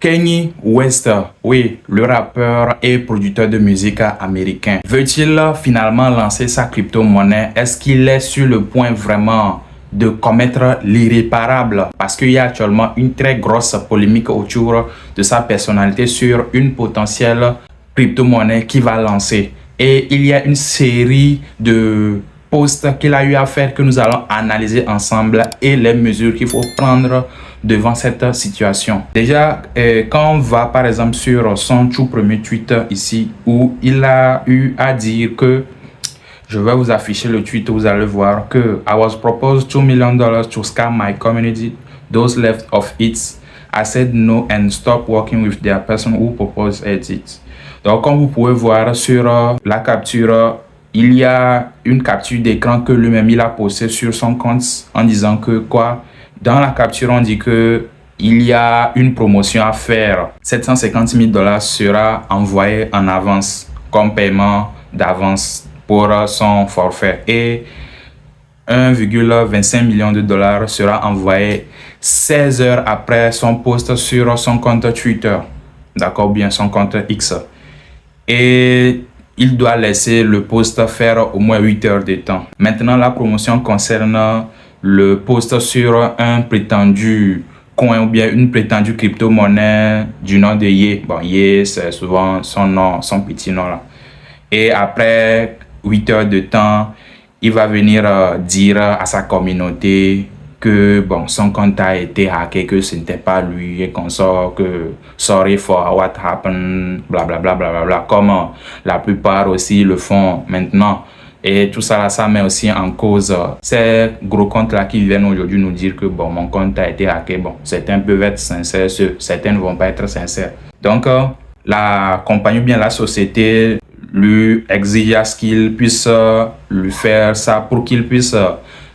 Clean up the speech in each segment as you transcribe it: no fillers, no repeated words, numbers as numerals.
Kanye West, oui, le rappeur et producteur de musique américain, veut-il finalement lancer sa crypto-monnaie? Est-ce qu'il est sur le point vraiment de commettre l'irréparable? Parce qu'il y a actuellement une très grosse polémique autour de sa personnalité sur une potentielle crypto-monnaie qu'il va lancer. Et il y a une série de posts qu'il a eu à faire que nous allons analyser ensemble et les mesures qu'il faut prendre devant cette situation. Déjà, quand on va par exemple sur son tout premier tweet ici, où il a eu à dire que, je vais vous afficher le tweet, vous allez voir que I was proposed $2 million to scam my community, those left of it. I said no and stop working with their person who proposed it. Donc, comme vous pouvez voir sur la capture, il y a une capture d'écran que lui-même il a postée sur son compte en disant que quoi? Dans la capture, on dit que il y a une promotion à faire. $750 000 sera envoyé en avance comme paiement d'avance pour son forfait. Et 1,25 million de dollars sera envoyé 16 heures après son post sur son compte Twitter. D'accord, bien son compte X. Et il doit laisser le post faire au moins 8 heures de temps. Maintenant, la promotion concerne le post sur un prétendu coin ou bien une prétendue crypto-monnaie du nom de Ye. Bon, Ye, c'est souvent son nom, son petit nom là. Et après 8 heures de temps, il va venir dire à sa communauté que bon, son compte a été hacké, que ce n'était pas lui et qu'on sort que sorry for what happened, blablabla, blablabla, comme la plupart aussi le font maintenant. Et tout ça, là, ça met aussi en cause ces gros comptes-là qui viennent aujourd'hui nous dire que bon, mon compte a été hacké. Bon, certains peuvent être sincères, certains ne vont pas être sincères. Donc, la compagnie ou bien la société lui exige à ce qu'il puisse lui faire ça pour qu'il puisse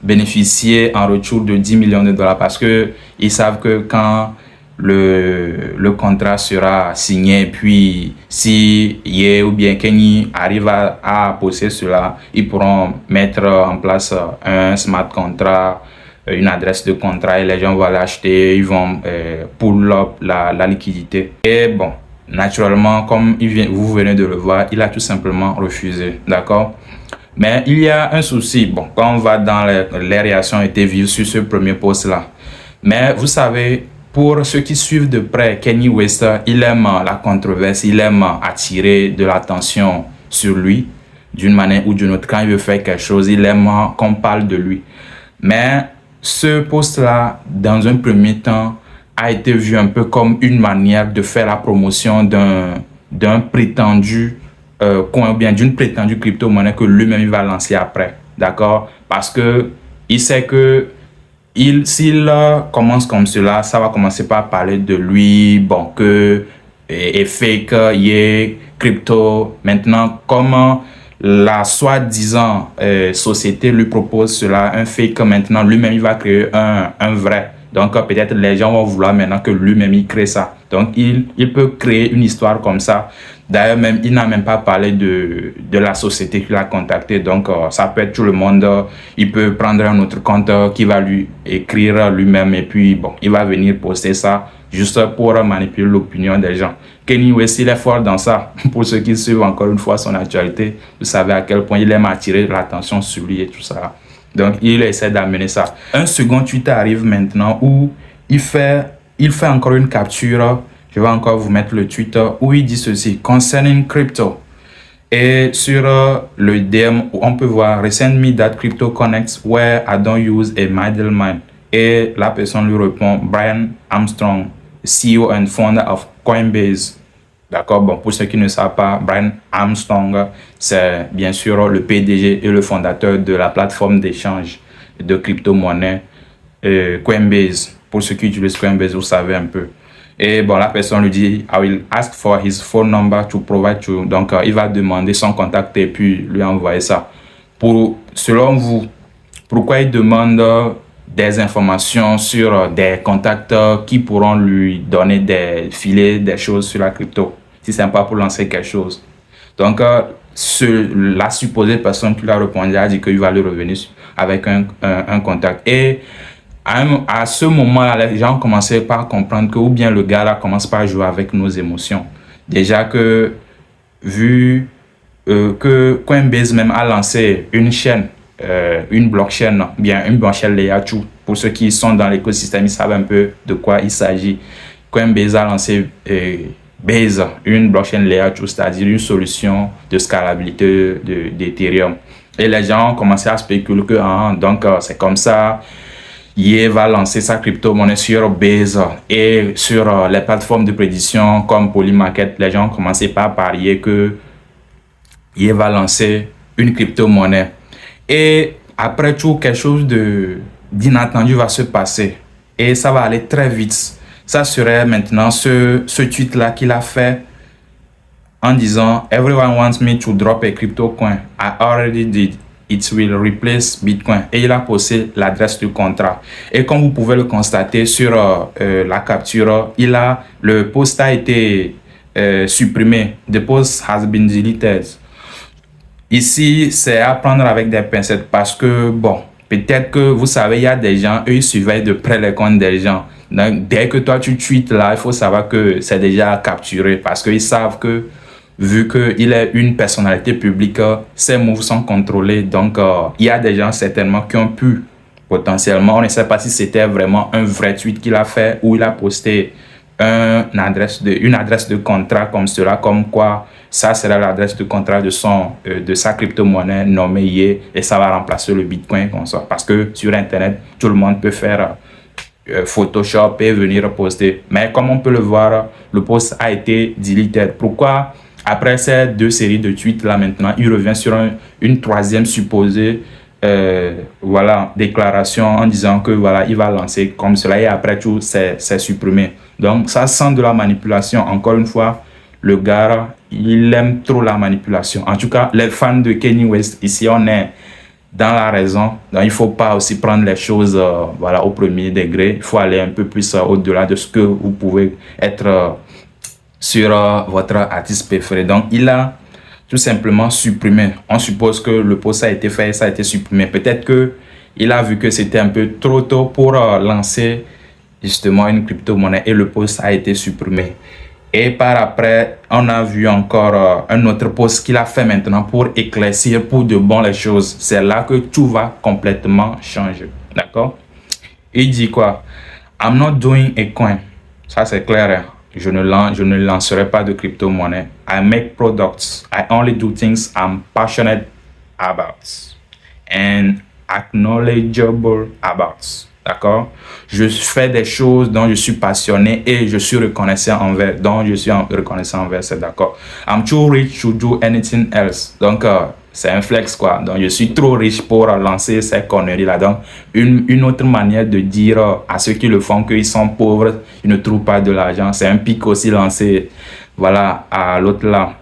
bénéficier en retour de 10 millions de dollars parce que ils savent que quand le contrat sera signé, puis si Ye ou bien Kanye arrive à posséder cela, ils pourront mettre en place un smart contract, une adresse de contrat et les gens vont l'acheter, ils vont pull up la liquidité. Et bon, naturellement, comme vous venez de le voir, il a tout simplement refusé, d'accord? Mais il y a un souci, bon, quand on va dans les réactions étaient vives sur ce premier post-là. Mais vous savez, pour ceux qui suivent de près Kanye West, il aime la controverse, il aime attirer de l'attention sur lui d'une manière ou d'une autre. Quand il veut faire quelque chose, il aime qu'on parle de lui. Mais ce post-là, dans un premier temps, a été vu un peu comme une manière de faire la promotion d'un prétendu coin ou bien d'une prétendue crypto-monnaie que lui-même il va lancer après. D'accord? Parce que il sait que s'il commence comme cela, ça va commencer par parler de lui, bon, que et fake, Ye, crypto. Maintenant, comment la soi-disant société lui propose cela, un fake, maintenant, lui-même, il va créer un vrai. Donc, peut-être les gens vont vouloir maintenant que lui-même, il crée ça. Donc, il peut créer une histoire comme ça. D'ailleurs, même, il n'a même pas parlé de la société qu'il a contacté. Donc, ça peut être tout le monde. Il peut prendre un autre compte qui va lui écrire lui-même. Et puis, bon, il va venir poster ça juste pour manipuler l'opinion des gens. Kanye West, il est fort dans ça. Pour ceux qui suivent encore une fois son actualité, vous savez à quel point il aime attirer l'attention sur lui et tout ça. Donc, il essaie d'amener ça. Un second tweet arrive maintenant où il fait encore une capture. Je vais encore vous mettre le tweet où il dit ceci. Concerning crypto. Et sur le DM, on peut voir Resend me that crypto connects where I don't use a middleman. Et la personne lui répond Brian Armstrong, CEO and founder of Coinbase. D'accord, bon, pour ceux qui ne savent pas, Brian Armstrong, c'est bien sûr le PDG et le fondateur de la plateforme d'échange de crypto-monnaies Coinbase. Pour ceux qui utilisent Coinbase, vous savez un peu. Et bon, la personne lui dit, I will ask for his phone number to provide you. Donc, il va demander son contact et puis lui envoyer ça. Selon vous, pourquoi il demande des informations sur des contacts qui pourront lui donner des filets, des choses sur la crypto, si c'est pas pour lancer quelque chose? Donc, la supposée personne qui lui a répondu a dit qu'il va lui revenir avec un contact. Et À ce moment-là, les gens commençaient par comprendre que, ou bien le gars là commence par jouer avec nos émotions. Déjà que, vu que Coinbase même a lancé une chaîne, une blockchain, non, bien une blockchain Layer 2. Pour ceux qui sont dans l'écosystème, ils savent un peu de quoi il s'agit. Coinbase a lancé Base, une blockchain Layer 2, c'est-à-dire une solution de scalabilité d'Ethereum. Et les gens ont commencé à spéculer que donc c'est comme ça. Ye va lancer sa crypto-monnaie sur Base et sur les plateformes de prédiction comme Polymarket. Les gens ont commencé par parier que Ye va lancer une crypto-monnaie. Et après tout, quelque chose d'inattendu va se passer. Et ça va aller très vite. Ça serait maintenant ce tweet-là qu'il a fait en disant Everyone wants me to drop a crypto coin. I already did. It will replace Bitcoin. Et il a posté l'adresse du contrat. Et comme vous pouvez le constater sur la capture, le post a été supprimé. The post has been deleted. Ici, c'est à prendre avec des pincettes parce que, bon, peut-être que vous savez, il y a des gens, eux, ils surveillent de près les comptes des gens. Donc, dès que toi, tu tweets là, il faut savoir que c'est déjà capturé parce qu'ils savent que, vu qu'il est une personnalité publique, ses moves sont contrôlés. Donc, il y a des gens certainement qui ont pu, potentiellement, on ne sait pas si c'était vraiment un vrai tweet qu'il a fait ou il a posté une adresse de contrat comme cela, comme quoi ça sera l'adresse de contrat de sa crypto-monnaie nommée Ye et ça va remplacer le Bitcoin comme ça. Parce que sur Internet, tout le monde peut faire Photoshop et venir poster. Mais comme on peut le voir, le post a été deleted. Pourquoi après ces deux séries de tweets là maintenant, il revient sur une troisième supposée déclaration en disant que voilà, il va lancer comme cela et après tout, c'est supprimé. Donc, ça sent de la manipulation. Encore une fois, le gars, il aime trop la manipulation. En tout cas, les fans de Kanye West, ici, on est dans la raison. Donc, il ne faut pas aussi prendre les choses au premier degré. Il faut aller un peu plus au-delà de ce que vous pouvez être sur votre artiste préféré. Donc, il a tout simplement supprimé. On suppose que le post a été fait et ça a été supprimé. Peut-être qu'il a vu que c'était un peu trop tôt pour lancer justement une crypto-monnaie et le post a été supprimé. Et par après, on a vu encore un autre post qu'il a fait maintenant pour éclaircir pour de bon les choses. C'est là que tout va complètement changer. D'accord? Il dit quoi? I'm not doing a coin. Ça, c'est clair. Hein? Je ne lancerai pas de crypto-monnaie. I make products. I only do things I'm passionate about and acknowledgeable about. D'accord? Je fais des choses dont je suis passionné et je suis reconnaissant envers, c'est d'accord. I'm too rich to do anything else. Donc, c'est un flex, quoi. Donc, je suis trop riche pour lancer ces conneries-là. Donc, une autre manière de dire à ceux qui le font qu'ils sont pauvres, ils ne trouvent pas de l'argent. C'est un pic aussi lancé, voilà, à l'autre là,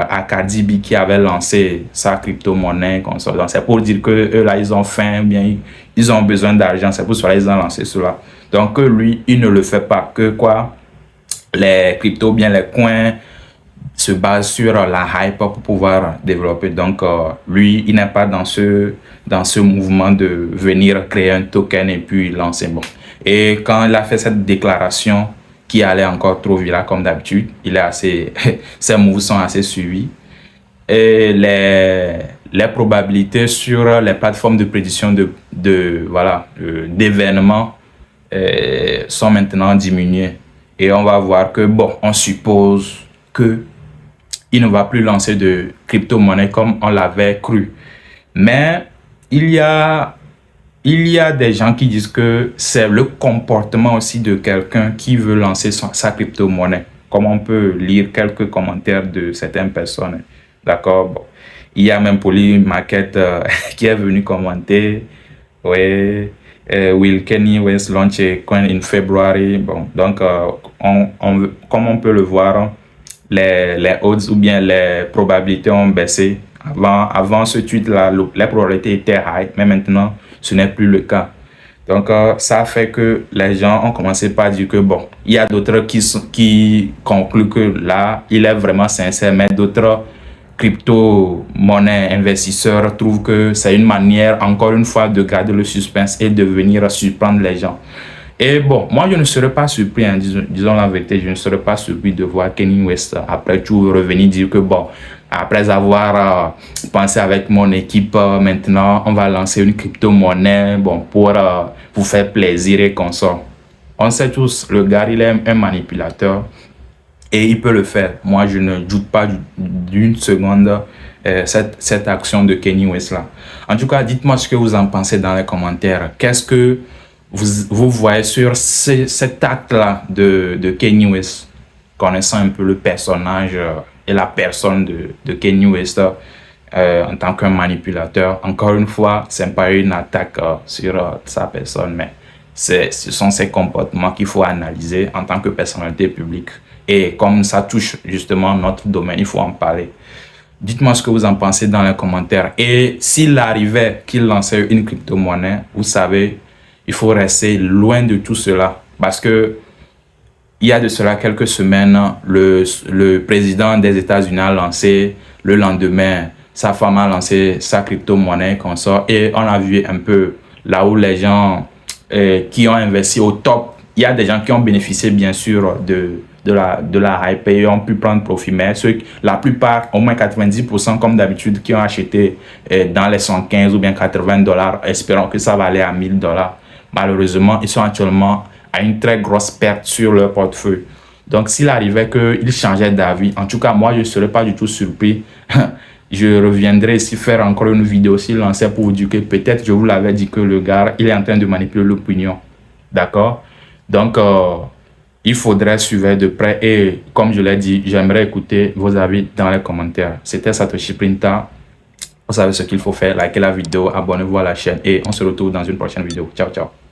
à Cardi B qui avait lancé sa crypto-monnaie, comme ça. Donc, c'est pour dire que eux là, ils ont faim, bien, ils ont besoin d'argent. C'est pour cela qu'ils ont lancé cela. Donc, lui, il ne le fait pas. Que quoi? Les cryptos, bien les coins, se base sur la hype pour pouvoir développer. Donc, lui, il n'est pas dans ce mouvement de venir créer un token et puis lancer. Bon. Et quand il a fait cette déclaration qui allait encore trop vite, là, comme d'habitude, ses moves sont assez suivis. Et les probabilités sur les plateformes de prédiction d'événements sont maintenant diminuées. Et on va voir que, bon, on suppose que il ne va plus lancer de crypto-monnaie comme on l'avait cru. Mais il y a des gens qui disent que c'est le comportement aussi de quelqu'un qui veut lancer sa crypto-monnaie. Comme on peut lire quelques commentaires de certaines personnes. D'accord? Bon. Il y a même Polymarket qui est venu commenter. Oui. Will Kanye West launch a coin in February? Bon, donc, comme on peut le voir, les odds ou bien les probabilités ont baissé. Avant ce tweet-là, les probabilités étaient high, mais maintenant, ce n'est plus le cas. Donc, ça fait que les gens ont commencé par dire que, bon, il y a d'autres qui concluent que là, il est vraiment sincère, mais d'autres crypto-monnaie investisseurs trouvent que c'est une manière, encore une fois, de garder le suspense et de venir surprendre les gens. Et bon, moi, je ne serais pas surpris, hein, disons la vérité, je ne serais pas surpris de voir Kanye West, après tout, revenir dire que bon, après avoir pensé avec mon équipe, maintenant, on va lancer une crypto-monnaie, bon, pour faire plaisir et qu'on sort. On sait tous, le gars, il est un manipulateur et il peut le faire. Moi, je ne doute pas d'une seconde cette action de Kanye West là. En tout cas, dites-moi ce que vous en pensez dans les commentaires. Qu'est-ce que vous voyez sur cet acte-là de Kanye West, connaissant un peu le personnage et la personne de Kanye West en tant qu'un manipulateur. Encore une fois, ce n'est pas une attaque sur sa personne, mais ce sont ses comportements qu'il faut analyser en tant que personnalité publique. Et comme ça touche justement notre domaine, il faut en parler. Dites-moi ce que vous en pensez dans les commentaires. Et s'il arrivait qu'il lançait une crypto-monnaie, vous savez, il faut rester loin de tout cela. Parce que il y a de cela quelques semaines, le président des États-Unis a lancé, le lendemain, sa femme a lancé sa crypto-monnaie qu'on sort. Et on a vu un peu là où les gens qui ont investi au top, il y a des gens qui ont bénéficié bien sûr de la hype et ont pu prendre profit. Mais la plupart, au moins 90% comme d'habitude, qui ont acheté dans les 115 ou bien $80, espérant que ça va aller à $1000. Malheureusement, ils sont actuellement à une très grosse perte sur leur portefeuille. Donc, s'il arrivait qu'ils changeaient d'avis, en tout cas, moi, je ne serais pas du tout surpris. Je reviendrai ici faire encore une vidéo s'il lançait pour vous dire que peut-être, je vous l'avais dit que le gars, il est en train de manipuler l'opinion. D'accord? Donc, il faudrait suivre de près et comme je l'ai dit, j'aimerais écouter vos avis dans les commentaires. C'était Satoshi Printa. Vous savez ce qu'il faut faire, likez la vidéo, abonnez-vous à la chaîne et on se retrouve dans une prochaine vidéo. Ciao, ciao.